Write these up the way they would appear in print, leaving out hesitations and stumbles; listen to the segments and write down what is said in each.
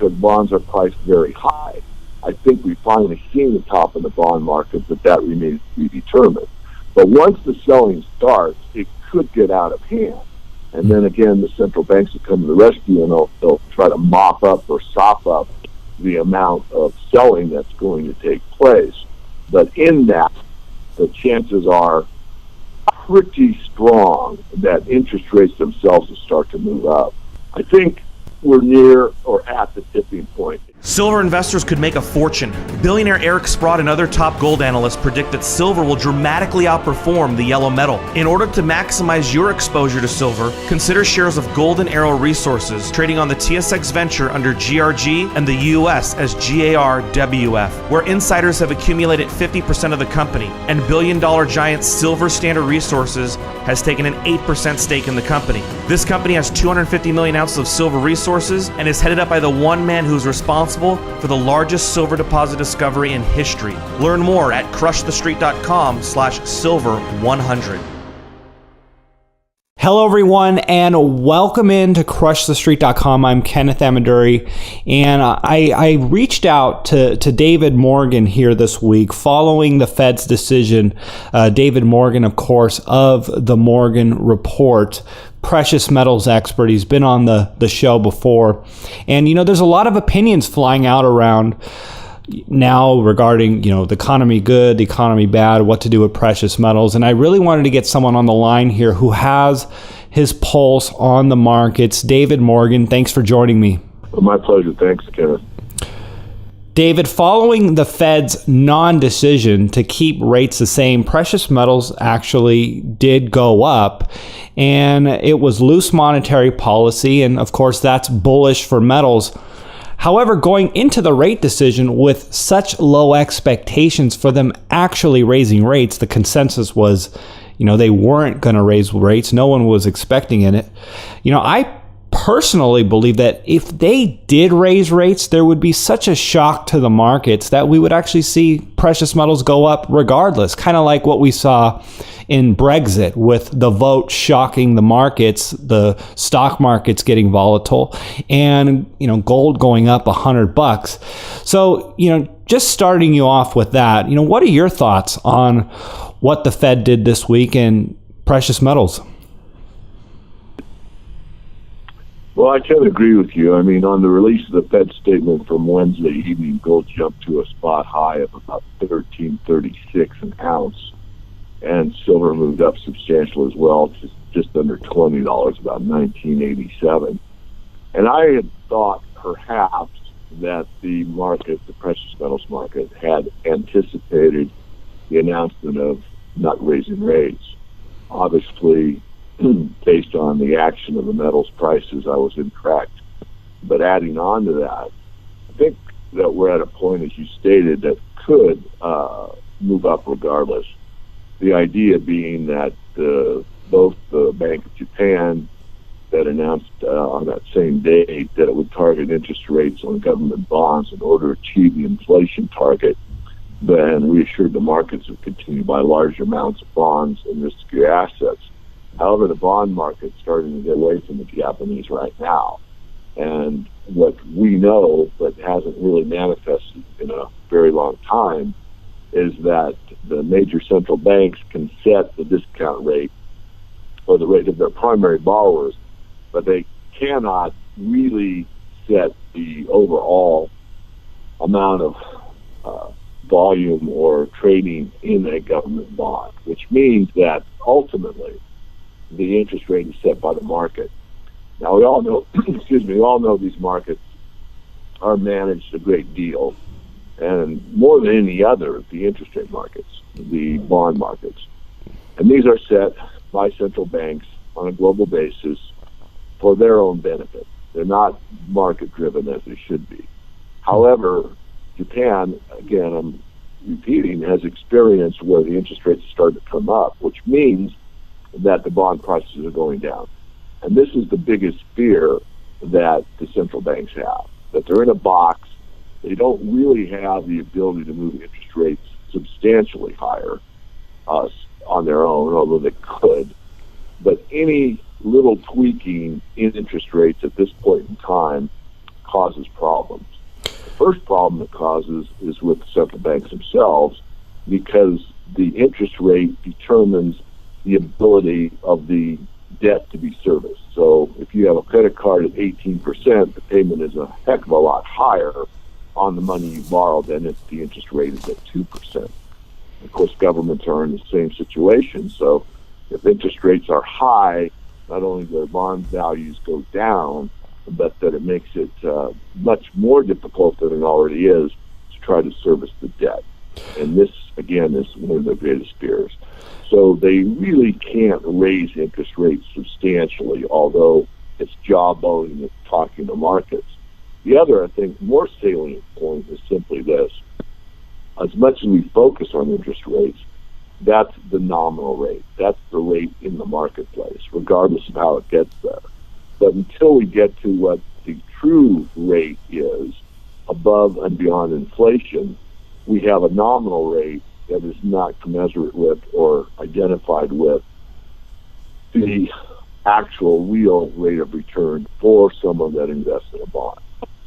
because bonds are priced very high. I think we've finally seen the top of the bond market, but that remains to be determined. But once the selling starts, it could get out of hand. And then again, the central banks will come to the rescue, and they'll try to mop up or sop up the amount of selling that's going to take place. But in that, the chances are pretty strong that interest rates themselves will start to move up. I think we're near or at the tipping point. Silver investors could make a fortune. Billionaire Eric Sprott and other top gold analysts predict that silver will dramatically outperform the yellow metal. In order to maximize your exposure to silver, consider shares of Golden Arrow Resources trading on the TSX Venture under GRG and the US as GARWF, where insiders have accumulated 50% of the company, and billion-dollar giant Silver Standard Resources has taken an 8% stake in the company. This company has 250 million ounces of silver resources and is headed up by the one man who is responsible for the largest silver deposit discovery in history. Learn more at crushthestreet.com/silver100. Hello everyone, and welcome in to crushthestreet.com. I'm Kenneth Amaduri, and I reached out to David Morgan here this week following the Fed's decision. David Morgan, of course, of the Morgan Report, precious metals expert. He's been on the show before. And, there's a lot of opinions flying out around now regarding, the economy good, the economy bad, what to do with precious metals. And I really wanted to get someone on the line here who has his pulse on the markets. David Morgan, thanks for joining me. My pleasure. Thanks, Kenneth. David, following the Fed's non-decision to keep rates the same, precious metals actually did go up, and it was loose monetary policy, and of course that's bullish for metals. However, going into the rate decision with such low expectations for them actually raising rates, the consensus was, they weren't going to raise rates. No one was expecting it. I personally believe that if they did raise rates, there would be such a shock to the markets that we would actually see precious metals go up regardless, kind of like what we saw in Brexit with the vote shocking the markets, the stock markets getting volatile, and gold going up $100. So, just starting you off with that, what are your thoughts on what the Fed did this week in precious metals? Well, I can agree with you. On the release of the Fed statement from Wednesday evening, gold jumped to a spot high of about $13.36 an ounce, and silver moved up substantially as well, just under $20, about $19.87. And I had thought perhaps that the market, the precious metals market, had anticipated the announcement of not raising rates. Obviously, based on the action of the metals prices, I was incorrect. But adding on to that, I think that we're at a point, as you stated, that could move up regardless. The idea being that both the Bank of Japan that announced on that same day that it would target interest rates on government bonds in order to achieve the inflation target, then reassured the markets would continue to buy large amounts of bonds and riskier assets. However, the bond market's starting to get away from the Japanese right now. And what we know, but hasn't really manifested in a very long time, is that the major central banks can set the discount rate or the rate of their primary borrowers, but they cannot really set the overall amount of volume or trading in a government bond, which means that ultimately the interest rate is set by the market. Now we all know, we all know these markets are managed a great deal, and more than any other, the interest rate markets, the bond markets. And these are set by central banks on a global basis for their own benefit. They're not market driven as they should be. However, Japan, again, I'm repeating, has experienced where the interest rates start to come up, which means that the bond prices are going down. And this is the biggest fear that the central banks have, that they're in a box. They don't really have the ability to move interest rates substantially higher on their own, although they could. But any little tweaking in interest rates at this point in time causes problems. The first problem it causes is with the central banks themselves, because the interest rate determines the ability of the debt to be serviced. So if you have a credit card at 18%, the payment is a heck of a lot higher on the money you borrow than if the interest rate is at 2%. Of course, governments are in the same situation. So if interest rates are high, not only do their bond values go down, but that it makes it much more difficult than it already is to try to service the debt. And this, again, is one of the greatest fears. So they really can't raise interest rates substantially, although it's jawboning and talking to markets. The other, I think, more salient point is simply this. As much as we focus on interest rates, that's the nominal rate. That's the rate in the marketplace, regardless of how it gets there. But until we get to what the true rate is, above and beyond inflation, we have a nominal rate that is not commensurate with or identified with the actual real rate of return for someone that invests in a bond.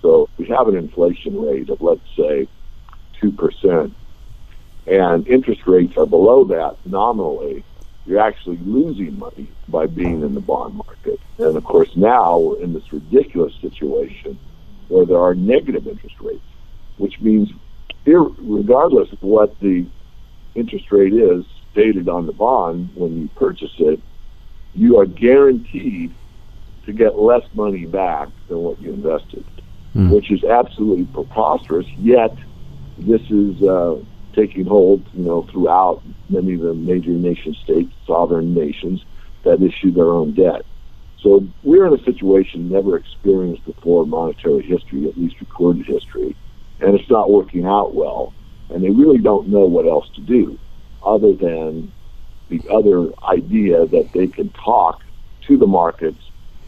So we have an inflation rate of, let's say, 2%, and interest rates are below that nominally, you're actually losing money by being in the bond market. And of course, now we're in this ridiculous situation where there are negative interest rates, which means regardless of what the interest rate is stated on the bond when you purchase it, you are guaranteed to get less money back than what you invested, which is absolutely preposterous. Yet this is taking hold, throughout many of the major nation states, sovereign nations that issue their own debt. So we're in a situation never experienced before in monetary history, at least recorded history, and it's not working out well. And they really don't know what else to do other than the other idea that they can talk to the markets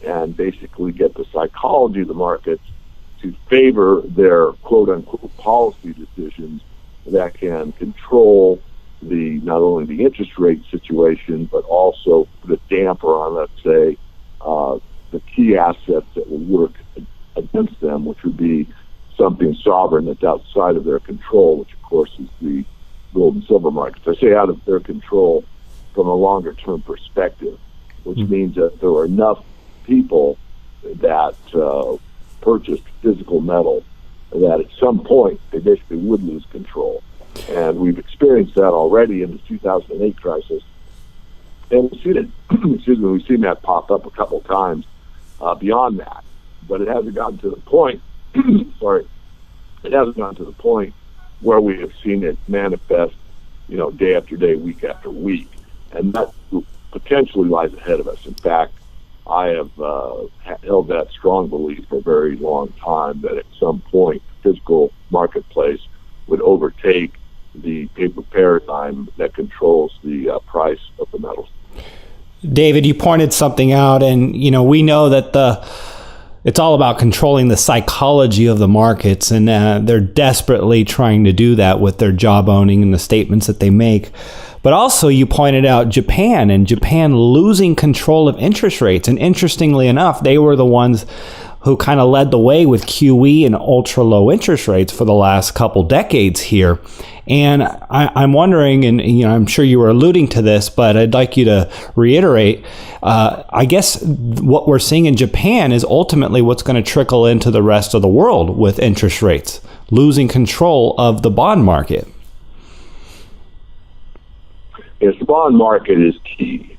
and basically get the psychology of the markets to favor their quote-unquote policy decisions that can control not only the interest rate situation, but also put a damper on, let's say, the key assets that will work against them, which would be something sovereign that's outside of their control, which of course is the gold and silver markets. I say out of their control from a longer term perspective, which means that there are enough people that purchased physical metal that at some point they basically would lose control. And we've experienced that already in the 2008 crisis. And we've seen it, we've seen that pop up a couple times beyond that. But it hasn't gotten to the point, it hasn't gotten to the point where we have seen it manifest, day after day, week after week. And that potentially lies ahead of us. In fact, I have held that strong belief for a very long time that at some point the physical marketplace would overtake the paper paradigm that controls the price of the metals. David, you pointed something out, and we know that it's all about controlling the psychology of the markets, and they're desperately trying to do that with their job owning and the statements that they make. But also, you pointed out Japan, and Japan losing control of interest rates. And interestingly enough, they were the ones who kind of led the way with QE and ultra low interest rates for the last couple decades here. And I'm wondering, and I'm sure you were alluding to this, but I'd like you to reiterate, I guess what we're seeing in Japan is ultimately what's going to trickle into the rest of the world with interest rates, losing control of the bond market. Yes, the bond market is key.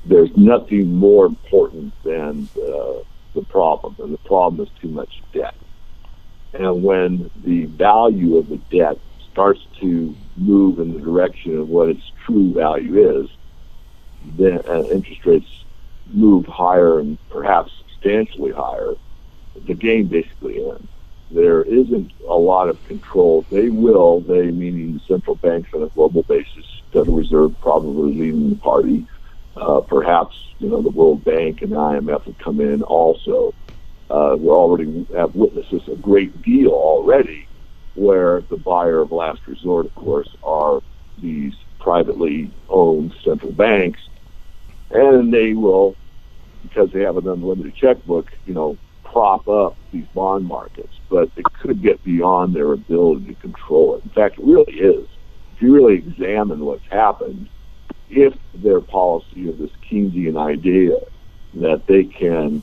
There's nothing more important than the problem, and the problem is too much debt. And when the value of the debt starts to move in the direction of what its true value is, then interest rates move higher and perhaps substantially higher, the game basically ends. There isn't a lot of control. They meaning the central banks on a global basis, Federal Reserve probably leading the party, perhaps the World Bank and the IMF would come in also. We already have witnessed this a great deal already, where the buyer of last resort, of course, are these privately owned central banks, and they will, because they have an unlimited checkbook, prop up these bond markets, but it could get beyond their ability to control it. In fact, it really is. If you really examine what's happened, if their policy of this Keynesian idea that they can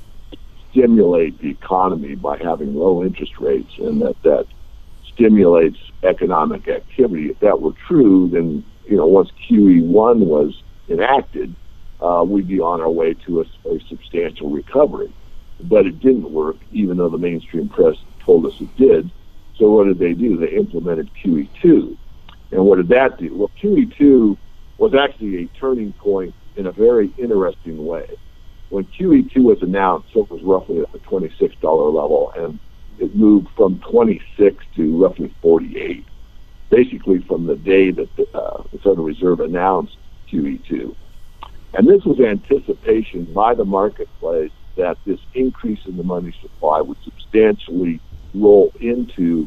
stimulate the economy by having low interest rates and that stimulates economic activity, if that were true, then once QE1 was enacted, we'd be on our way to a substantial recovery. But it didn't work, even though the mainstream press told us it did. So what did they do? They implemented QE2. And what did that do? Well, QE2 was actually a turning point in a very interesting way. When QE2 was announced, it was roughly at the $26 level, and it moved from 26 to roughly 48, basically from the day that the Federal Reserve announced QE2. And this was anticipation by the marketplace that this increase in the money supply would substantially roll into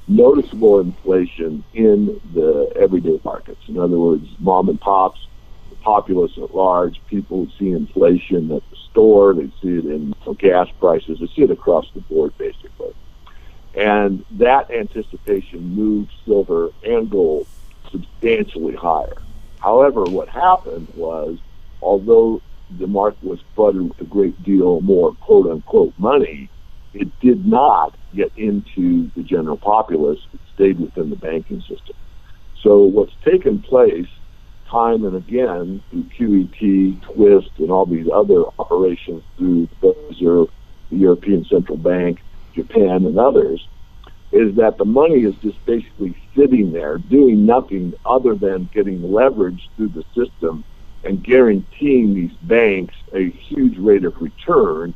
noticeable inflation in the everyday markets. In other words, mom and pops, the populace at large, people would see inflation at the store, they'd see it in gas prices, they'd see it across the board, basically. And that anticipation moved silver and gold substantially higher. However, what happened was, although the market was flooded with a great deal more quote-unquote money, it did not get into the general populace. It stayed within the banking system. So what's taken place time and again through QET, TWIST, and all these other operations through the Federal Reserve, the European Central Bank, Japan, and others, is that the money is just basically sitting there doing nothing other than getting leverage through the system and guaranteeing these banks a huge rate of return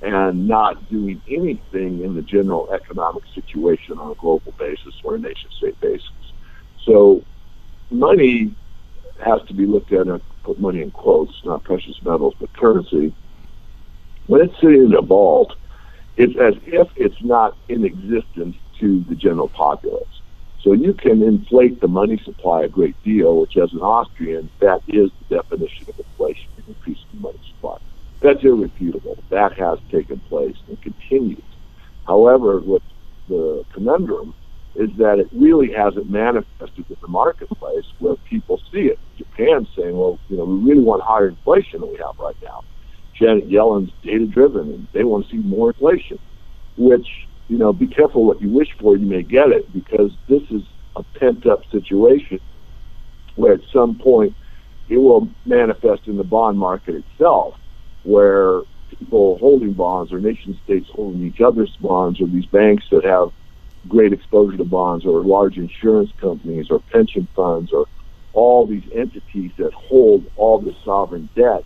and not doing anything in the general economic situation on a global basis or a nation-state basis. So money has to be looked at, and I put money in quotes, not precious metals, but currency. When it's sitting in a vault, it's as if it's not in existence to the general populace. So you can inflate the money supply a great deal, which as an Austrian, that is the definition of inflation, increasing the money supply. That's irrefutable. That has taken place and continues. However, what the conundrum is that it really hasn't manifested in the marketplace where people see it. Japan's saying, well, we really want higher inflation than we have right now. Janet Yellen's data-driven, and they want to see more inflation, which, be careful what you wish for, you may get it, because this is a pent-up situation where at some point it will manifest in the bond market itself, where people holding bonds or nation-states holding each other's bonds, or these banks that have great exposure to bonds, or large insurance companies or pension funds, or all these entities that hold all this sovereign debt,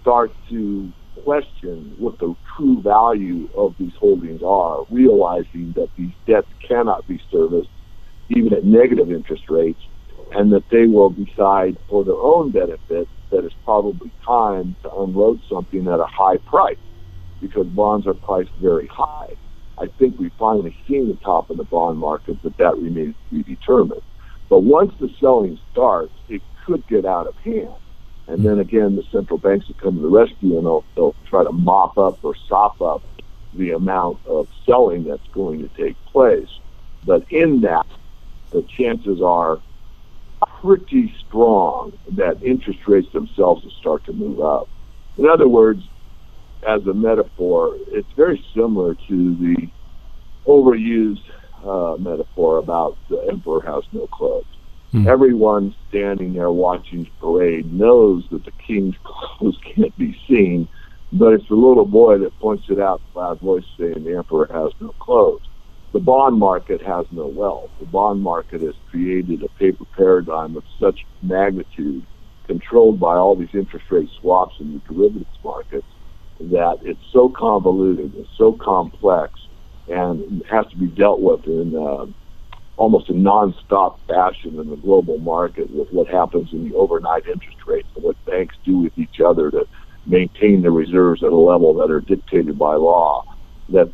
start to question what the true value of these holdings are, realizing that these debts cannot be serviced even at negative interest rates, and that they will decide for their own benefit that it's probably time to unload something at a high price, because bonds are priced very high. I think we've finally seen the top of the bond market, but that remains to be determined. But once the selling starts, it could get out of hand. And then again, the central banks will come to the rescue, and they'll try to mop up or sop up the amount of selling that's going to take place. But in that, the chances are pretty strong that interest rates themselves will start to move up. In other words, as a metaphor, it's very similar to the overused metaphor about the emperor has no clothes. Everyone standing there watching the parade knows that the king's clothes can't be seen, but it's the little boy that points it out in loud voice saying the emperor has no clothes. The bond market has no wealth. The bond market has created a paper paradigm of such magnitude, controlled by all these interest rate swaps in the derivatives markets, that it's so convoluted, it's so complex, and it has to be dealt with in almost a non-stop fashion in the global market, with what happens in the overnight interest rates and what banks do with each other to maintain their reserves at a level that are dictated by law. That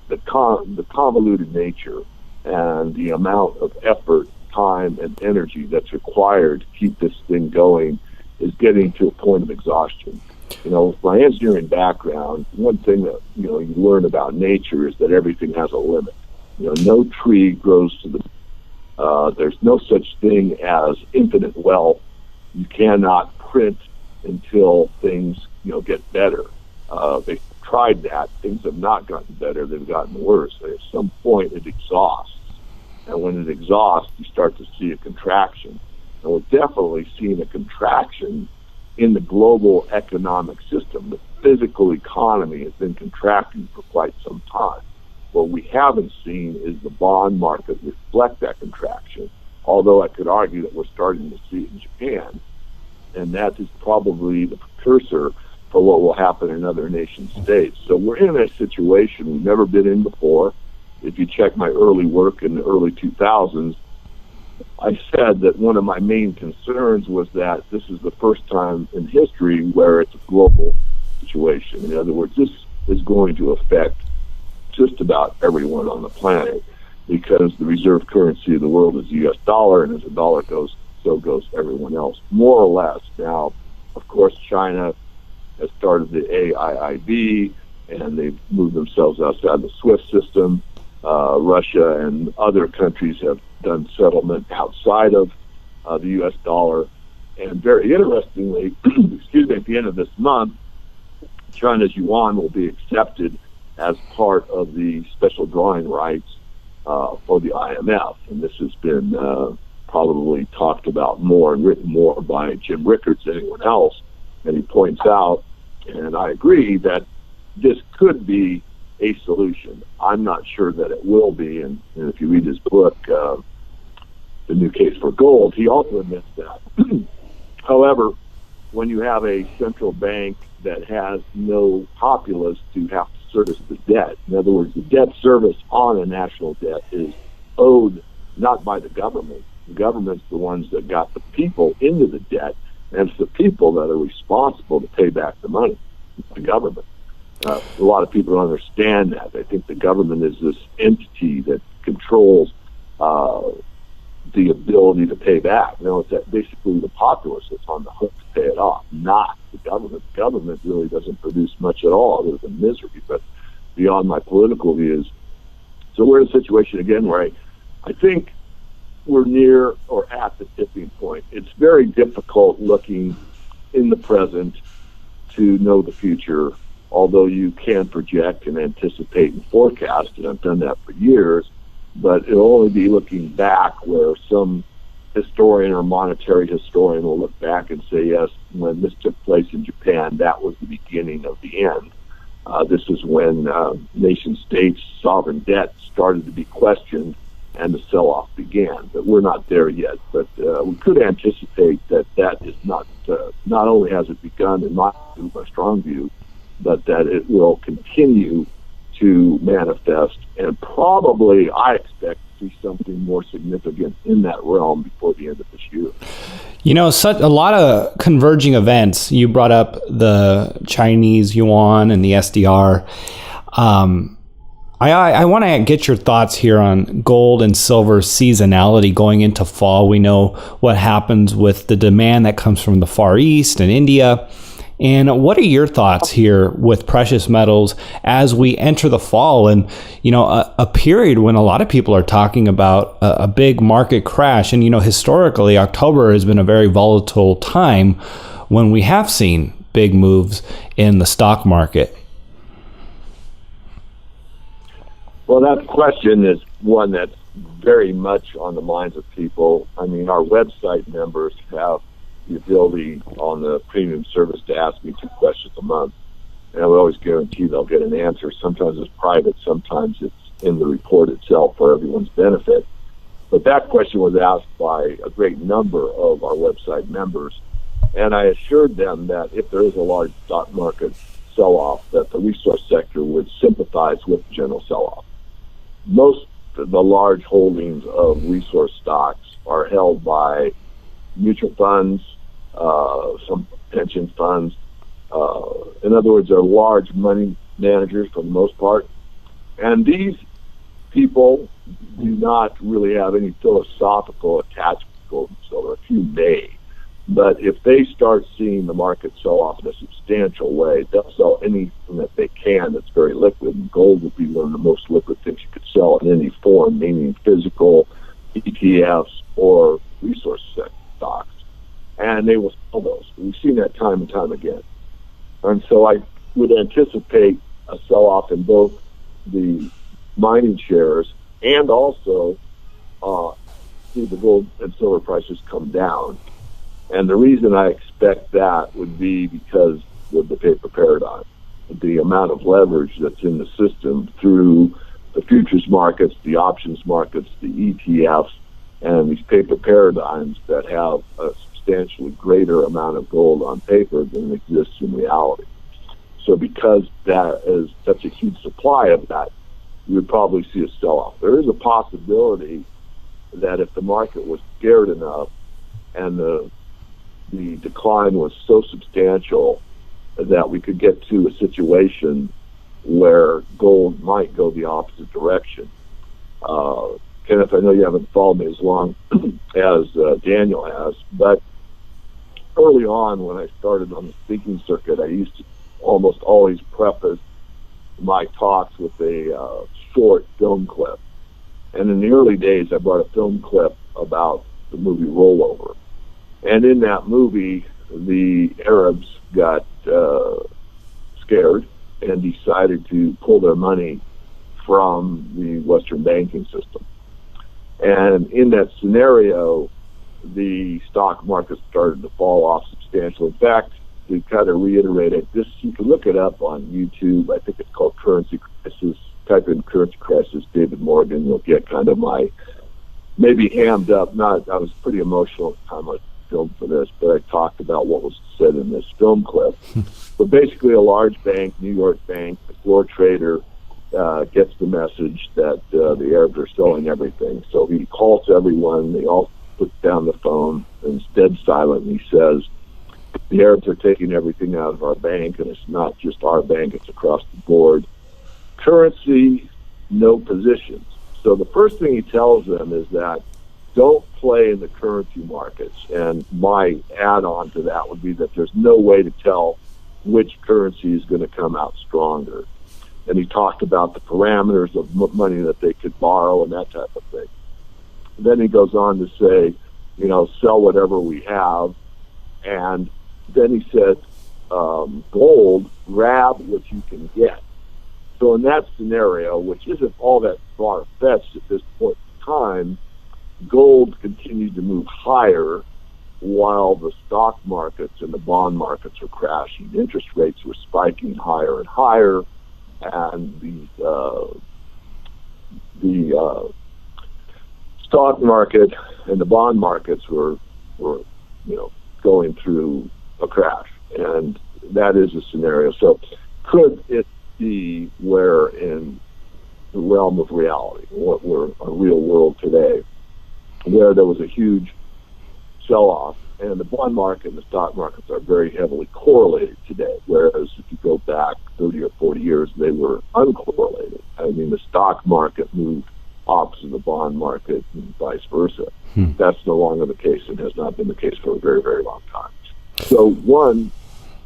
the convoluted nature and the amount of effort, time, and energy that's required to keep this thing going is getting to a point of exhaustion. With my engineering background, one thing that, you learn about nature is that everything has a limit. No tree grows to there's no such thing as infinite wealth. You cannot print until things, get better. They've tried that. Things have not gotten better. They've gotten worse. At some point, it exhausts. And when it exhausts, you start to see a contraction. And we're definitely seeing a contraction in the global economic system. The physical economy has been contracting for quite some time. What we haven't seen is the bond market reflect that contraction, although I could argue that we're starting to see it in Japan, and that is probably the precursor for what will happen in other nation states. So we're in a situation we've never been in before. If you check my early work in the early 2000s, I said that one of my main concerns was that this is the first time in history where it's a global situation. In other words, this is going to affect just about everyone on the planet, because the reserve currency of the world is the U.S. dollar, and as the dollar goes, so goes everyone else, more or less. Now, of course, China has started the AIIB, and they've moved themselves outside the SWIFT system. Russia and other countries have done settlement outside of the U.S. dollar. And very interestingly, at the end of this month, China's Yuan will be accepted as part of the special drawing rights for the IMF. And this has been probably talked about more and written more by Jim Rickards than anyone else. And he points out, and I agree, that this could be a solution. I'm not sure that it will be. And if you read his book, The New Case for Gold, he also admits that. However, when you have a central bank that has no populace to have to service the debt, in other words, the debt service on a national debt is owed not by the government. The government's the ones that got the people into the debt, and it's the people that are responsible to pay back the money, the government. A lot of people don't understand that. They think the government is this entity that controls the ability to pay back. No, it's that basically the populace that's on the hook to pay it off, not the government. The government really doesn't produce much at all other than misery, but beyond my political views. So we're in a situation again where I think we're near or at the tipping point. It's very difficult looking in the present to know the future, although you can project and anticipate and forecast, and I've done that for years, but it'll only be looking back where some historian or monetary historian will look back and say, yes, when this took place in Japan, that was the beginning of the end. This is when nation states' sovereign debt started to be questioned and the sell-off began. But we're not there yet. But we could anticipate that is not only has it begun, in my strong view, but that it will continue to manifest, and probably I expect to see something more significant in that realm before the end of this year. Such a lot of converging events. You brought up the Chinese yuan and the SDR. I want to get your thoughts here on gold and silver seasonality going into fall. We know what happens with the demand that comes from the Far East and India. And what are your thoughts here with precious metals as we enter the fall and, a period when a lot of people are talking about a big market crash? And, historically, October has been a very volatile time when we have seen big moves in the stock market. Well, that question is one that's very much on the minds of people. I mean, our website members have the ability on the premium service to ask me 2 questions a month, and I would always guarantee they'll get an answer. Sometimes it's private, sometimes it's in the report itself for everyone's benefit. But that question was asked by a great number of our website members, and I assured them that if there is a large stock market sell-off, that the resource sector would sympathize with the general sell-off. Most of the large holdings of resource stocks are held by mutual funds, some pension funds. In other words, they're large money managers for the most part. And these people do not really have any philosophical attachment to gold and silver. A few may, But if they start seeing the market sell off in a substantial way, they'll sell anything that they can that's very liquid. And gold would be one of the most liquid things you could sell in any form, meaning physical, ETFs, or resource stocks. And they will sell those. We've seen that time and time again. And so I would anticipate a sell-off in both the mining shares and also see the gold and silver prices come down. And the reason I expect that would be because of the paper paradigm, the amount of leverage that's in the system through the futures markets, the options markets, the ETFs, and these paper paradigms that have a substantially greater amount of gold on paper than exists in reality. So because that is such a huge supply of that, you would probably see a sell-off. There is a possibility that if the market was scared enough and the decline was so substantial that we could get to a situation where gold might go the opposite direction. Kenneth, I know you haven't followed me as long as Daniel has, but early on when I started on the speaking circuit, I used to almost always preface my talks with a short film clip. And in the early days, I brought a film clip about the movie Rollover. And in that movie, the Arabs got scared and decided to pull their money from the Western banking system. And in that scenario, the stock market started to fall off substantially. In fact, to kind of reiterate it, you can look it up on YouTube. I think it's called Currency Crisis. Type in Currency Crisis, David Morgan. You'll get kind of my maybe hammed up. I was pretty emotional at the time I filmed for this, but I talked about what was said in this film clip. But basically, a large bank, New York bank, the floor trader gets the message that the Arabs are selling everything. So he calls everyone. They all put down the phone, and it's dead silent. And he says, the Arabs are taking everything out of our bank, and it's not just our bank, it's across the board. Currency, no positions. So the first thing he tells them is that don't play in the currency markets. And my add-on to that would be that there's no way to tell which currency is going to come out stronger. And he talked about the parameters of money that they could borrow and that type of thing. And then he goes on to say, sell whatever we have. And then he said, gold, grab what you can get. So in that scenario, which isn't all that far-fetched at this point in time, gold continued to move higher while the stock markets and the bond markets were crashing. Interest rates were spiking higher and higher, and the stock market and the bond markets were going through a crash, and that is a scenario. So could it be where in the realm of reality, what we're a real world today, where there was a huge sell-off, and the bond market and the stock markets are very heavily correlated today, whereas if you go back 30 or 40 years, they were uncorrelated. I mean, the stock market moved opposite the bond market and vice versa. That's no longer the case and has not been the case for a very, very long time. So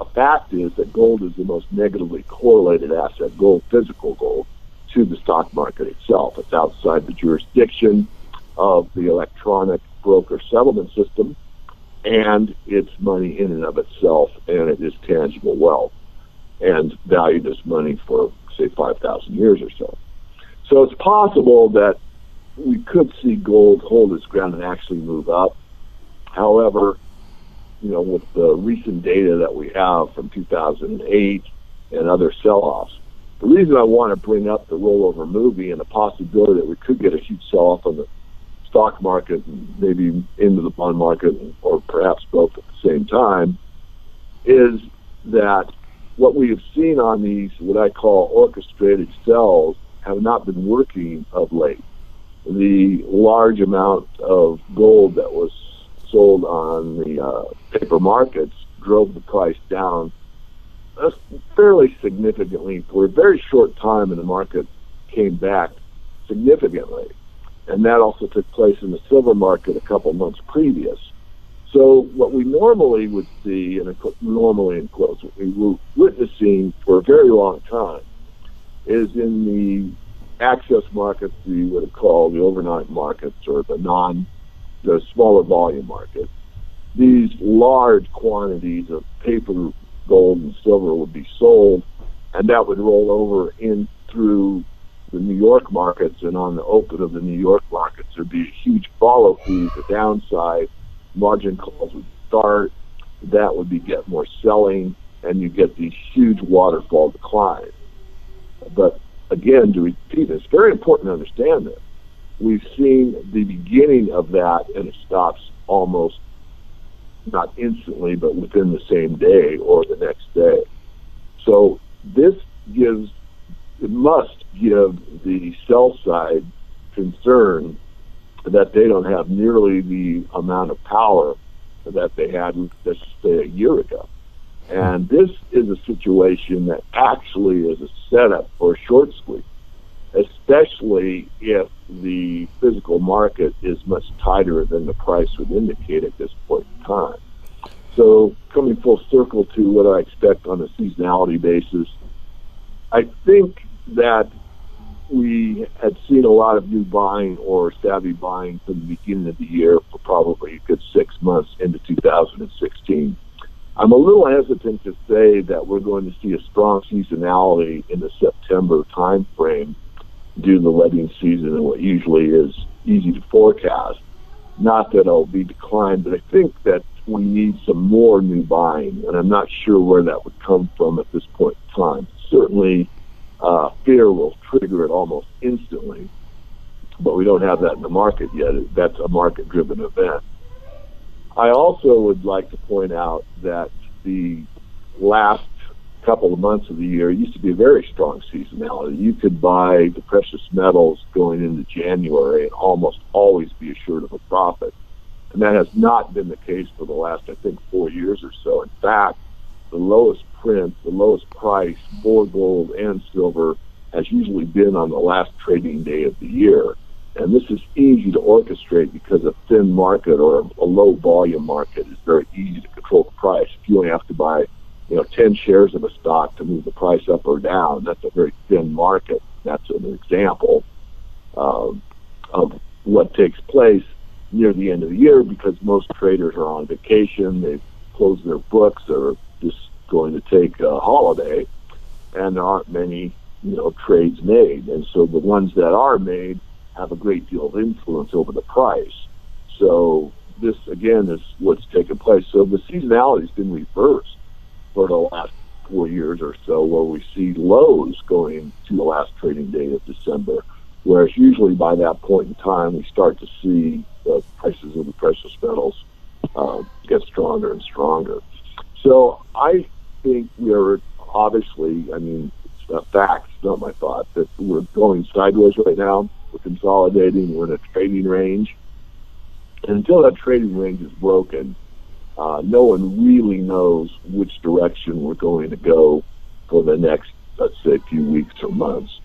a fact is that gold is the most negatively correlated asset, gold, physical gold, to the stock market itself. It's outside the jurisdiction of the electronic broker settlement system, and it's money in and of itself, and it is tangible wealth and valued as money for, say, 5,000 years or so. So it's possible that we could see gold hold its ground and actually move up. However, with the recent data that we have from 2008 and other sell-offs, the reason I want to bring up the rollover movie and the possibility that we could get a huge sell-off on the stock market and maybe into the bond market, or perhaps both at the same time, is that what we have seen on these, what I call orchestrated sells, have not been working of late. The large amount of gold that was sold on the paper markets drove the price down fairly significantly for a very short time, and the market came back significantly. And that also took place in the silver market a couple months previous. So what we normally would see, and normally in quotes, what we were witnessing for a very long time, is in the access markets, what we call the overnight markets, or the smaller volume markets, these large quantities of paper, gold, and silver would be sold, and that would roll over in through the New York markets, and on the open of the New York markets, there'd be a huge follow through the downside. Margin calls would start, that would get more selling, and you get these huge waterfall declines. But again, to repeat, it's very important to understand this. We've seen the beginning of that, and it stops almost not instantly, but within the same day or the next day. So this must give the sell side concern that they don't have nearly the amount of power that they had, let's say, a year ago. And this is a situation that actually is a setup for a short squeeze, especially if the physical market is much tighter than the price would indicate at this point in time. So coming full circle to what I expect on a seasonality basis, I think that we had seen a lot of new buying or savvy buying from the beginning of the year for probably a good 6 months into 2016. I'm a little hesitant to say that we're going to see a strong seasonality in the September time frame due to the wedding season and what usually is easy to forecast. Not that it'll be declined, but I think that we need some more new buying, and I'm not sure where that would come from at this point in time. Certainly, fear will trigger it almost instantly, but we don't have that in the market yet. That's a market-driven event. I also would like to point out that the last couple of months of the year used to be a very strong seasonality. You could buy the precious metals going into January and almost always be assured of a profit. And that has not been the case for the last, I think, 4 years or so. In fact, the lowest print, the lowest price for gold and silver has usually been on the last trading day of the year. And this is easy to orchestrate because a thin market or a low volume market is very easy to control the price. If you only have to buy 10 shares of a stock to move the price up or down, that's a very thin market. That's an example of what takes place near the end of the year because most traders are on vacation. They've closed their books or just going to take a holiday, and there aren't many trades made. And so the ones that are made have a great deal of influence over the price. So this, again, is what's taken place. So the seasonality has been reversed for the last 4 years or so, where we see lows going to the last trading day of December, whereas usually by that point in time, we start to see the prices of the precious metals get stronger and stronger. So I think we're obviously, it's facts, not my thought, that we're going sideways right now. We're consolidating. We're in a trading range. And until that trading range is broken, no one really knows which direction we're going to go for the next, let's say, few weeks or months.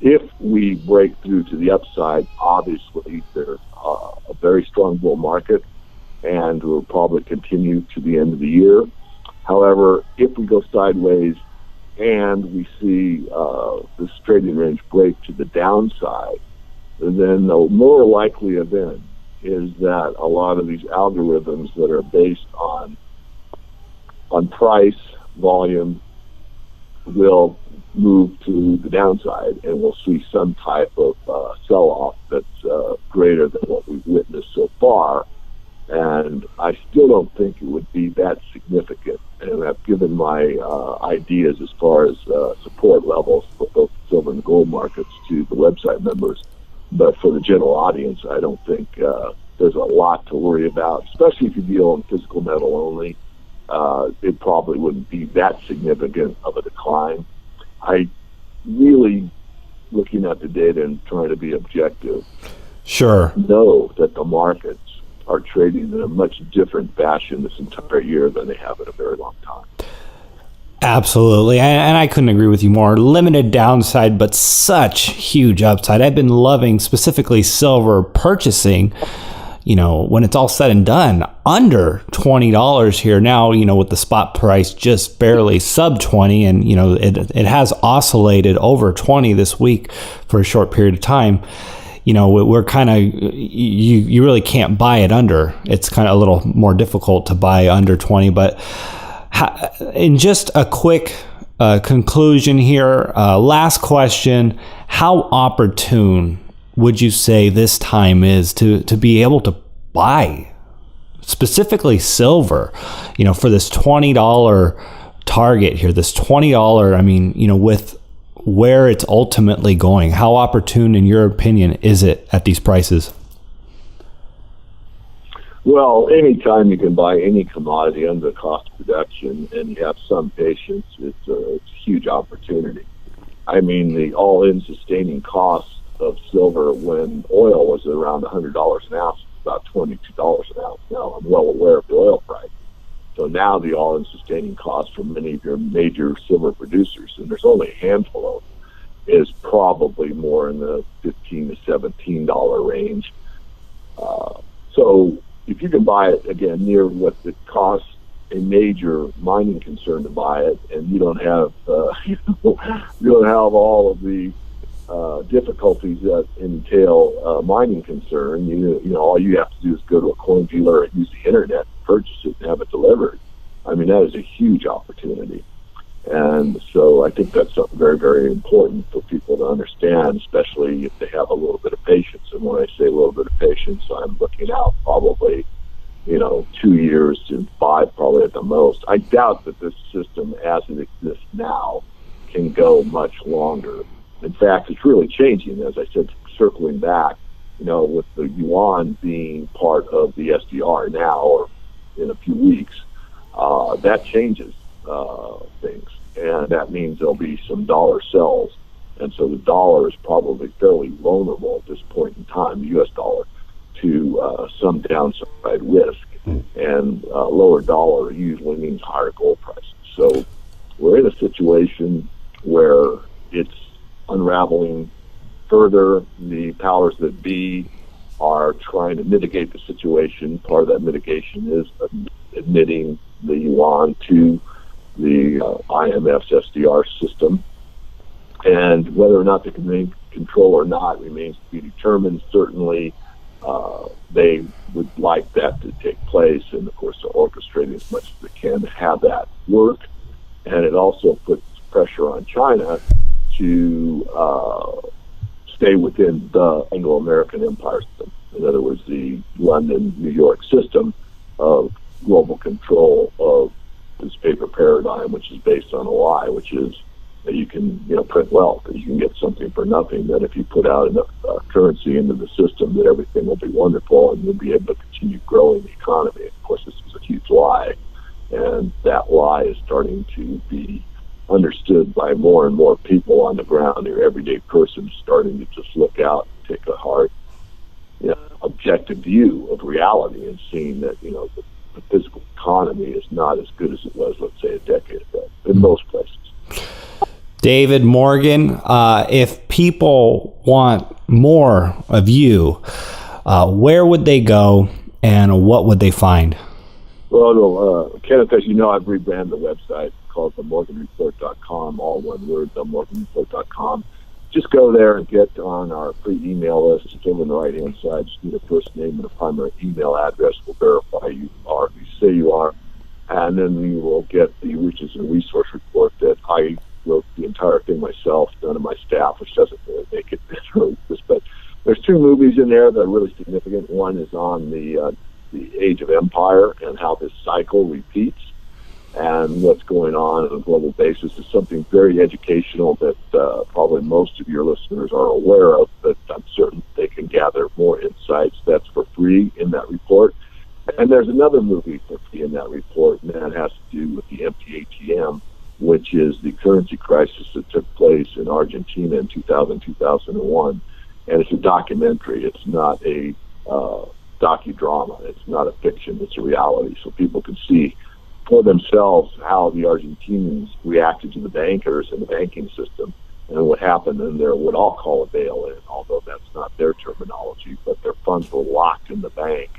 If we break through to the upside, obviously there's a very strong bull market, and we'll probably continue to the end of the year. However, if we go sideways and we see this trading range break to the downside, then the more likely event is that a lot of these algorithms that are based on price, volume, will move to the downside, and we'll see some type of sell-off that's greater than what we've witnessed so far. And I still don't think it would be that significant. And I've given my ideas as far as support levels for both silver and gold markets to the website members. But for the general audience, I don't think there's a lot to worry about, especially if you deal in physical metal only. It probably wouldn't be that significant of a decline. I really, looking at the data and trying to be objective, know that the markets are trading in a much different fashion this entire year than they have in a very long time. Absolutely. And I couldn't agree with you more. Limited downside, but such huge upside. I've been loving specifically silver purchasing, when it's all said and done, under $20 here now, with the spot price just barely sub 20, and it has oscillated over 20 this week for a short period of time. We're kind of, you really can't buy it under. It's kind of a little more difficult to buy under 20. But in just a quick conclusion here, last question, how opportune would you say this time is to be able to buy specifically silver, for this $20 target here, this $20, with where it's ultimately going? How opportune, in your opinion, is it at these prices? Well, anytime you can buy any commodity under the cost of production and you have some patience, it's a huge opportunity. I mean, the all-in sustaining costs of silver when oil was around $100 an ounce, about $22 an ounce. Now, I'm well aware of the oil price. So now the all-in sustaining cost for many of your major silver producers, and there's only a handful of them, is probably more in the $15 to $17 range. So if you can buy it, again, near what it costs a major mining concern to buy it, and you don't have you don't have all of the difficulties that entail mining concern, all you have to do is go to a coin dealer and use the internet, purchase it, and have it delivered. I mean, that is a huge opportunity. And so I think that's something very, very important for people to understand, especially if they have a little bit of patience. And when I say a little bit of patience, I'm looking out probably, 2 years to 5 probably at the most. I doubt that this system as it exists now can go much longer. In fact, it's really changing, as I said, circling back, with the Yuan being part of the SDR now or in a few weeks, that changes things. And that means there'll be some dollar sells. And so the dollar is probably fairly vulnerable at this point in time, the U.S. dollar, to some downside risk. And lower dollar usually means higher gold prices. So we're in a situation where it's unraveling further. The powers that be are trying to mitigate the situation. Part of that mitigation is admitting the yuan to the IMF SDR system. And whether or not they can maintain control or not remains to be determined. Certainly, they would like that to take place, and of course, they're orchestrating as much as they can to have that work. And it also puts pressure on China to stay within the Anglo-American empire system. In other words, the London-New York system of global control of this paper paradigm, which is based on a lie, which is that you can print wealth, that you can get something for nothing, that if you put out enough currency into the system, that everything will be wonderful and you'll be able to continue growing the economy. Of course, this is a huge lie, and that lie is starting to be understood by more and more people on the ground. Your everyday person is starting to just look out and take a hard, objective view of reality and seeing that, the physical economy is not as good as it was, let's say, a decade ago in most places. David Morgan, if people want more of you, where would they go and what would they find? Well, Kenneth, as you know, I've rebranded the website called themorganreport.com, all one word, themorganreport.com. Just go there and get on our free email list. It's over on the right-hand side. Just need a first name and a primary email address. We'll verify you are who you say you are. And then you will get the Riches and Resource Report that I wrote the entire thing myself, none of my staff, which doesn't really make it really this. But there's 2 movies in there that are really significant. One is on the Age of Empire and how this cycle repeats and what's going on a global basis. Is something very educational that probably most of your listeners are aware of, but I'm certain they can gather more insights. That's for free in that report. And there's another movie for free in that report, and that has to do with the empty ATM, which is the currency crisis that took place in Argentina in 2000-2001. And it's a documentary. It's not a docudrama. It's not a fiction. It's a reality. So people can see for themselves how the Argentinians reacted to the bankers and the banking system and what happened in their, what I'll call a bail-in, although that's not their terminology, but their funds were locked in the bank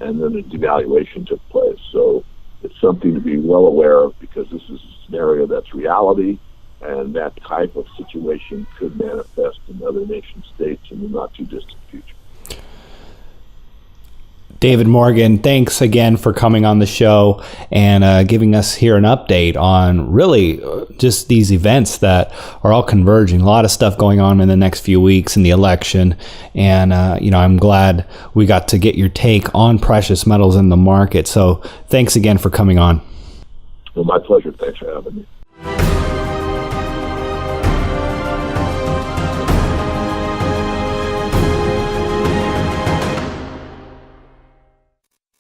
and then a devaluation took place. So it's something to be well aware of, because this is a scenario that's reality, and that type of situation could manifest in other nation states in the not too distant future. David Morgan, thanks again for coming on the show and giving us here an update on really just these events that are all converging. A lot of stuff going on in the next few weeks in the election. And, I'm glad we got to get your take on precious metals in the market. So thanks again for coming on. Well, my pleasure. Thanks for having me.